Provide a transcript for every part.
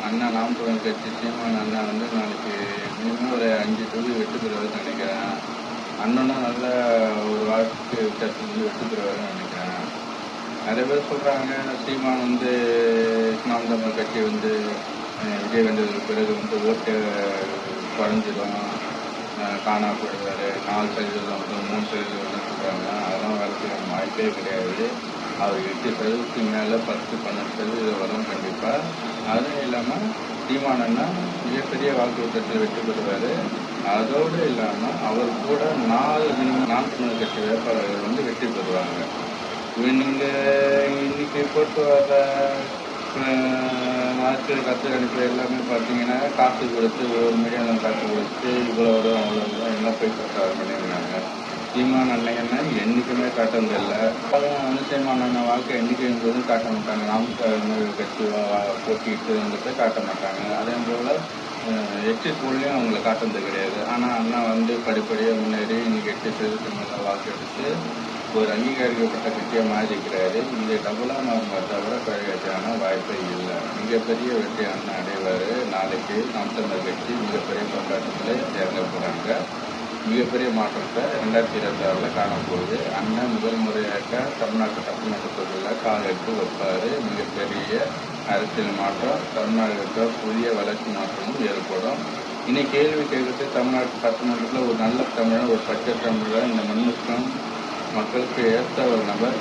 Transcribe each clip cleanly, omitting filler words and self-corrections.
அண்ணா நாம் தமிழர் கட்சி சீமான் அண்ணா வந்து நாளைக்கு மினிமம் ஒரு 5 தொகுதி வெற்றி பெறுவாருன்னு நினைக்கிறேன். அண்ணனும் நல்ல ஒரு வாக்கு வித்தியாசத்துக்கு வெற்றி பெறுவாருன்னு நினைக்கிறேன். நிறைய பேர் சொல்கிறாங்க சீமான் வந்து நாம் தமிழர் கட்சி வந்து விஜய் வந்ததுக்கு பிறகு வந்து ஓட்டு குறைஞ்சிடும், காணா போயிடுவார், 4% வந்து 3% சொல்கிறாங்க. அதெல்லாம் வரதுக்கு வாய்ப்பே கிடையாது. அவர் 8% மேலே 10-12% வரும் கண்டிப்பாக. அதுவும் இல்லாமல் சீமான் அண்ணா மிகப்பெரிய வாக்கு வித்தியாசத்தில் வெற்றி பெறுவார். அதோடு இல்லாமல் அவர் கூட 4 நாம் தமிழர் கட்சி வேட்பாளர்கள் வந்து வெற்றி பெறுவாங்க. நீங்கள் இன்னைக்கு போட்டு வர அரசியல் கருத்து எல்லாமே பார்த்தீங்கன்னா காசு கொடுத்து ஒரு மீடியம் காசு கொடுத்து இவ்வளோ வரும் அவ்வளோ வரும் எல்லாம் போய் பிரச்சாரம் பண்ணியிருக்காங்க. சீமான் அண்ணன்னா என்றைக்குமே காட்டுறதில்லை. வந்து சீமான் அண்ணன் வாக்கு எண்ணிக்கைங்கிறதும் காட்ட மாட்டாங்க. நாம் தமிழர் கட்சி போட்டிட்டுங்கிறத காட்ட மாட்டாங்க. அதே போல் எக்ஸிட் போல்லையும் அவங்களை காட்டுறது கிடையாது. ஆனால் அண்ணா வந்து படிப்படியாக முன்னேறி இன்னைக்கு 8% மேலே வாக்கு எடுத்து ஒரு அங்கீகரிக்கப்பட்ட கட்சியாக மாறிக்கிறாரு. இங்கே டபுளாக மாறுமா தவிர குறையாச்சான வாய்ப்பே இல்லை. மிகப்பெரிய வெற்றி அண்ணன் அடைவார். நாளைக்கு நாம் தமிழர் கட்சி மிகப்பெரிய போராட்டத்தில் இறங்க போகிறாங்க. மிகப்பெரிய மாற்றத்தை 2026 காணப்போகுது. அண்ணன் முதல் முறையாக தமிழ்நாட்டு சட்டமன்றத்தில் கால் எடுத்து வைப்பார். மிகப்பெரிய அரசியல் மாற்றம், தமிழ்நாட்டில் புதிய வளர்ச்சி மாற்றமும் ஏற்படும். இனி கேள்வி கேட்குறது தமிழ்நாட்டு சட்டமன்றத்தில் ஒரு நல்ல தமிழர், ஒரு பச்சை தமிழர், இந்த மண்ணுக்கும் மக்களுக்கு ஏற்ற ஒரு நபர்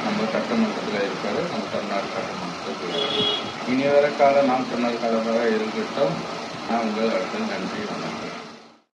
நம்ம சட்டமன்றத்தில் இருக்கார். நம்ம தமிழ்நாடு சட்டமன்றத்தில் இனி வர காலம் நாம் தமிழர் காலமாக இருக்கட்டும். நான் உங்கள் அடுத்த நன்றி வணக்கம்.